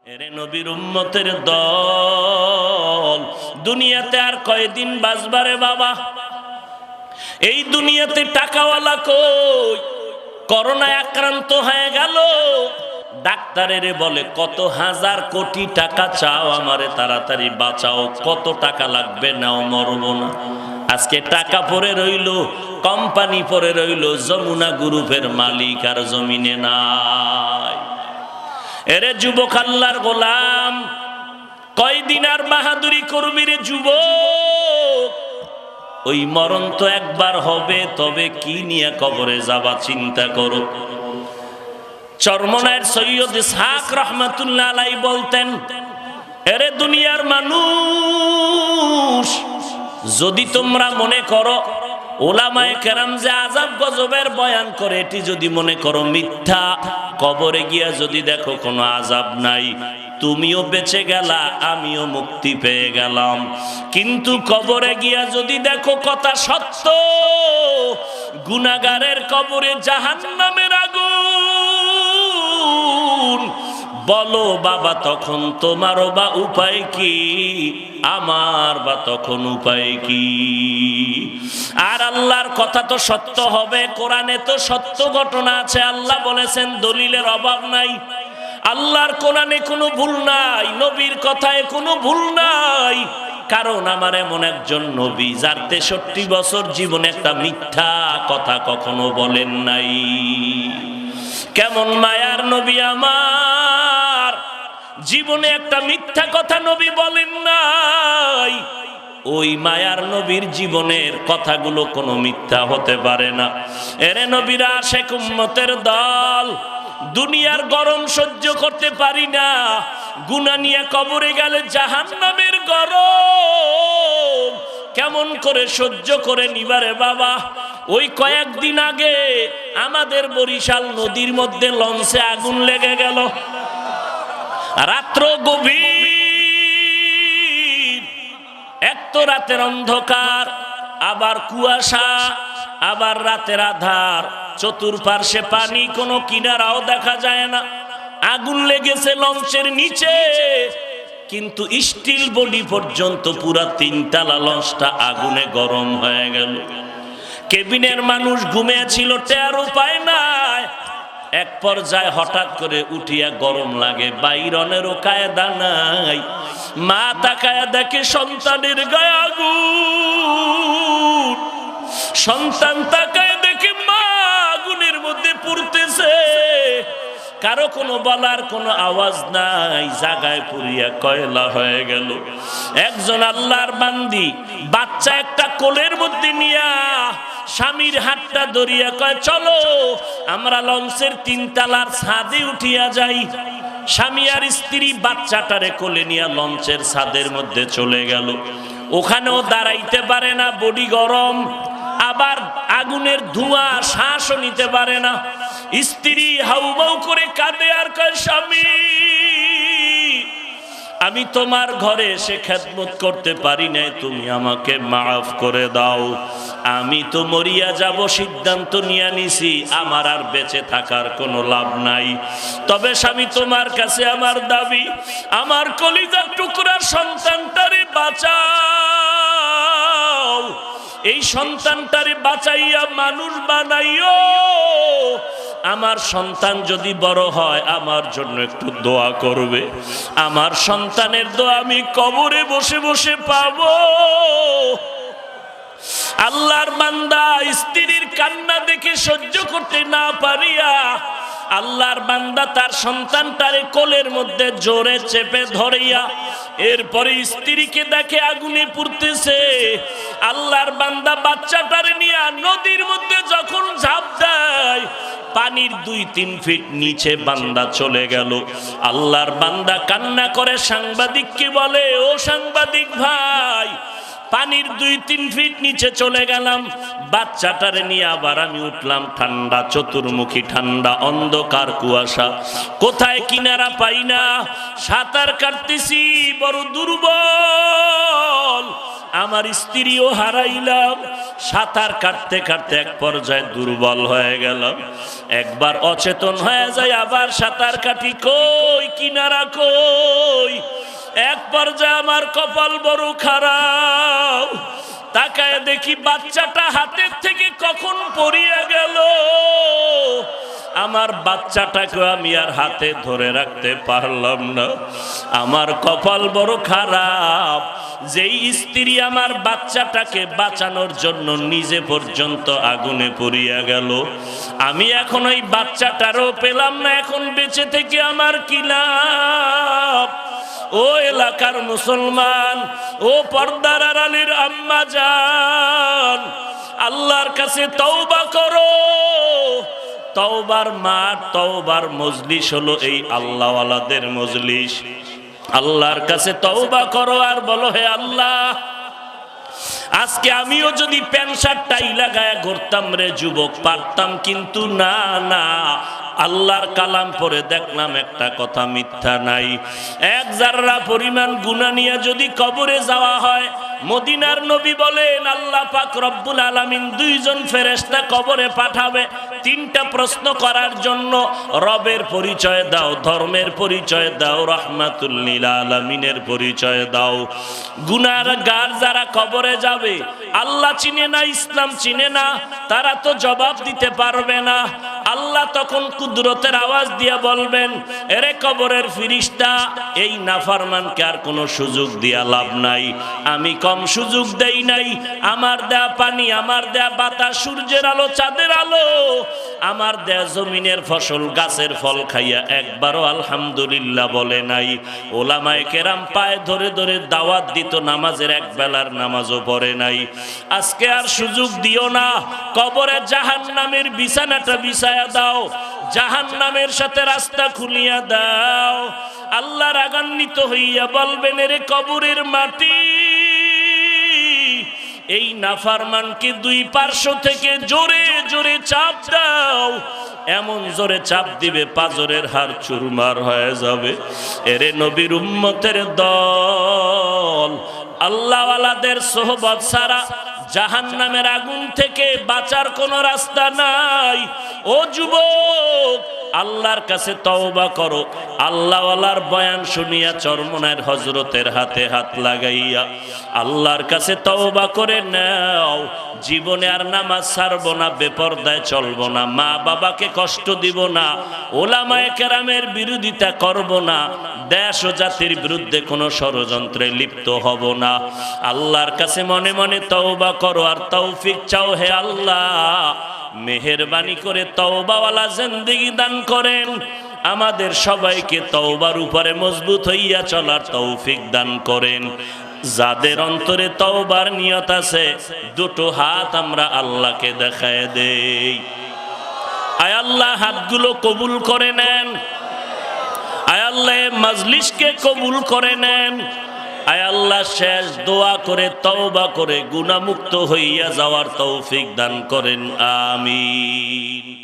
এরে নবীর উম্মতের দল, দুনিয়াতে আর কয়দিন বাঁচবারে বাবা? এই দুনিয়াতে টাকাওয়ালা কই? করোনায় আক্রান্ত হয়ে গেল, ডাক্তারেরে বলে কত হাজার কোটি টাকা চাও, আমারে তাড়াতাড়ি বাঁচাও, কত টাকা লাগবে, নাও, মরবো না। আজকে টাকা পড়ে রইল, কোম্পানি পড়ে রইল, যমুনা গ্রুপের মালিক আর জমিনে নাই। এরে যুবক আল্লাহর গোলাম, কয়দিন আর বাহাদুরি করবি রে যুবক? ওই মরণ তো একবার হবে, তবে কি নিয়ে কবরে যাবা চিন্তা করো। চরমনায়ের সৈয়দ ইসহাক রহমাতুল্লাহ আলাইহি বলতেন, এরে দুনিয়ার মানুষ, যদি তোমরা মনে করো ওলামায়ে কেরাম যে আযাব গজবের বয়ান করে, এটি যদি মনে করো মিথ্যা, কবরে গিয়া যদি দেখো কোনো আযাব নাই, তুমিও বেঁচে গেলা, আমিও মুক্তি পেয়ে গেলাম। কিন্তু কবরে গিয়া যদি দেখো কথা সত্য, গুনাহগারের কবরে জাহান্নামের আগুন, বলো বাবা তখন তোমারও বা উপায় কি, আমার বা তখন উপায় কি? আর আল্লাহর কথা তো সত্য হবে, কোরআনে তো সত্য ঘটনা আছে, আল্লাহ বলেছেন, দলিলের অভাব নাই। আল্লাহর কোরআনে কোনো ভুল নাই, নবীর কথায় কোনো ভুল নাই। কারণ আমার এমন একজন নবী, যার 63 বছর জীবনে একটা মিথ্যা কথা কখনো বলেন নাই। কেমন মায়ার নবী আমার, জীবনে একটা মিথ্যা কথা নবী বলেন নাই। ওই মায়ার নবীর জীবনের কথাগুলো কোনো মিথ্যা হতে পারে না। এরে নবীরা আশিক উম্মতের দল, দুনিয়ার গরম সহ্য করতে পারি না, গুনাহ নিয়ে কবরে গেলে জাহান্নামের গরম কেমন করে সহ্য করে নিবারে বাবা? ওই কয়েকদিন আগে আমাদের বরিশাল নদীর মধ্যে লঞ্চে আগুন লেগে গেল, রাত্র গভীর, এক তো রাতের অন্ধকার, আবার কুয়াশা, আবার রাতের আধার, চতুর্পার্শ্বে পানি, কোনো কিনারাও দেখা যায় না। আগুন লেগেছে লঞ্চের নিচে, কিন্তু স্টিল বডি পর্যন্ত পুরা 3 তলা লঞ্চটা আগুনে গরম হয়ে গেল। কেবিনের মানুষ ঘুমিয়েছিল, টের উপায় নাই। এক পর্যায়ে হঠাৎ করে উঠিয়া গরম লাগে, বাইরনেরও কায়দা নাই। মা তাকায়া দেখে সন্তানের গায়ে আগুন, সন্তান তাকায় দেখে মা আগুনের মধ্যে পুড়তেছে। কারো কোনো বলার কোনো আওয়াজ নাই, জায়গায় পুড়িয়া কয়লা হয়ে গেল। একজন আল্লাহর বান্দি বাচ্চা একটা কোলের মধ্যে নিয়া স্বামীর হাতটা ধরিয়া কয়, চলো আমরা লঞ্চের 3 তলার ছাদে উঠিয়া যাই। স্বামী আর স্ত্রী বাচ্চাটারে কোলে নিয়া লঞ্চের ছাদের মধ্যে চলে গেল। ওখানেও দাঁড়াইতে পারে না, বডি গরম, আবার আগুনের ধোঁয়া, শ্বাসও নিতে পারে না। স্ত্রী হাউমাউ করে কাঁদে আর কয়, স্বামী আমি তোমার ঘরে এসে খেদমত করতে পারি নাই, তুমি আমাকে মাফ করে দাও। আমি তো মরিয়া যাব, সিদ্ধান্ত নিয়ে নিছি, আমার আর বেঁচে থাকার কোনো লাভ নাই। তবে স্বামী তোমার কাছে আমার দাবি, আমার কলিজার টুকরার সন্তানটারে বাঁচাও, এই সন্তানটারে বাঁচাইয়া মানুষ বানাইও। আমার সন্তান যদি বড় হয় আমার জন্য একটু দোয়া করবে, আমার সন্তানের দোয়া আমি কবরে বসে বসে পাবো। আল্লাহর বান্দা স্ত্রীর কান্না দেখে সহ্য করতে না পারিয়া আল্লাহর বান্দা তার সন্তানটারে কোলের মধ্যে জোরে চেপে ধরিয়া, এরপরে স্ত্রীকে দেখে আগুনে পুড়তেছে। আল্লাহর বান্দা বাচ্চাটারে নিয়ে নদীর মধ্যে যখন ঝাঁপ দেয়, পানির 2-3 ফিট নিচে বান্দা চলে গেল। আল্লাহর বান্দা কান্না করে সাংবাদিককে বলে, ও সাংবাদিক ভাই, পানির 2-3 ফিট নিচে চলে গেলাম, বাচ্চাটারে নিয়ে আবার আমি উঠলাম, ঠান্ডা, চতুর্মুখী ঠান্ডা, অন্ধকার, কুয়াশা, কোথায় কিনারা পাই না, সাঁতার কাটতেছি, বড় দুর্বল, আমার স্ত্রীও হারাইলাম, সাঁতার কাটতে কাটতে এক পর্যায়ে দুর্বল হয়ে গেল, একবার অচেতন হয়ে যায়, আবার সাঁতার কাটি, কই কিনারা কই। এক পর্যায়ে আমার কপাল বড় খারাপ, তাকায় দেখি বাচ্চাটা হাতের থেকে কখন পড়িয়া গেল। আমার বাচ্চাটাকে আমি আর হাতে ধরে রাখতে পারলাম না। আমার কপাল বড় খারাপ, যেই স্ত্রী আমার বাচ্চাটাকে বাঁচানোর জন্য নিজে পর্যন্ত আগুনে পড়িয়া গেল, আমি এখন ওই বাচ্চাটারও পেলাম না। এখন বেঁচে থেকে আমার কি লাভ? ও এলাকার মুসলমান, ও পর্দার আড়ালের আম্মা জান, আল্লাহর কাছে তওবা করো। তওবার মাঠ, তওবার মজলিস হলো এই আল্লাহওয়ালাদের মজলিস। আল্লাহর কাছে তওবা করো আর বলো, হে আল্লাহ, আজকে আমিও যদি প্যান্ট শার্ট টাই লাগায় ঘুরতাম রে যুবক, পারতাম, কিন্তু না না, আল্লাহর কালাম পড়ে দেখলাম একটা কথা মিথ্যা নাই। এক জাররা পরিমাণ গুনাহ নিয়ে যদি কবরে যাওয়া হয়, মদিনার নবী বলেন আল্লাহ পাক রব্বুল আলামিন দুইজন ফেরেশতা কবরে পাঠাবে তিনটা প্রশ্ন করার জন্য। রবের পরিচয় দাও, ধর্মের পরিচয় দাও, রাহমাতুল লিল আলামিনের পরিচয় দাও। গুনাহগার যারা কবরে যাবে, আল্লাহ চিনে না, ইসলাম চিনে না, তারা তো জবাব দিতে পারবে না। আল্লাহ তখন কুদরতের আওয়াজ দিয়ে বলবেন, এরে কবরের ফিরিস্তা, এই নাফরমানকে আর কোনো সুযোগ দিয়া লাভ নাই। আমি কম সুযোগ দেই নাই। আমার দেয়া পানি, আমার দেয়া বাতাস, সূর্যের আলো, চাঁদের আলো, আমার দেয়া জমিনের ফসল, গাছের ফল খাইয়া একবারও আলহামদুলিল্লাহ বলে নাই। ওলামায়ে কেরাম পায়ে ধরে ধরে দাওয়াত দিত, নামাজের এক বেলার নামাজও পড়ে নাই। আজকে আর সুযোগ দিও না। কবরে জাহান্নামের বিছানাটা বিছায়া দাও, জাহান্নামের সাথে রাস্তা খুলিয়া দাও। আল্লাহ রাগান্বিত হইয়া বলবেন, এরে কবরের মাটি, এই নাফরমানকে দুই পার্শ্ব থেকে জোরে জোরে চাপ দাও। এমন জোরে চাপ দিবে পাজরের হাড় চুরমার হয়ে যাবে। এরে নবীর উম্মতের দল, আল্লাহওয়ালাদের সোহবত ছাড়া জাহান্নামের আগুন থেকে বাঁচার কোনো রাস্তা নাই। ও যুবক, আল্লাহর কাছে তওবা করো। আল্লাহওয়ালার বয়ান শুনিয়া চরমনায়ের হযরতের হাতে হাত লাগাইয়া আল্লাহর কাছে তওবা করে নাও। জীবনে আর নামাজ ছাড়বো না, বেপরদায় চলবো না, মা বাবাকে কষ্ট দিব না, ওলামায়ে কেরামের বিরোধিতা করব না, দেশ ও জাতির বিরুদ্ধে কোনো ষড়যন্ত্রে লিপ্ত হব না। আল্লাহর কাছে মনে মনে তওবা করো আর তৌফিক চাও। হে আল্লাহ, মেহেরবানি করে তওবাওয়ালা জিন্দেগি দান করেন। আমাদের সবাইকে তওবার উপরে মজবুত হইয়া চলার তৌফিক দান করেন। যাদের অন্তরে তওবার নিয়ত আছে, দুটো হাত আমরা আল্লাহকে দেখায় দেই। আয় আল্লাহ, হাতগুলো কবুল করে নেন। আয় আল্লাহ, মজলিসকে কবুল করে নেন। আয় আল্লাহ, শেষ দোয়া করে তওবা করে গুনাহমুক্ত হইয়া যাওয়ার তৌফিক দান করেন। আমিন।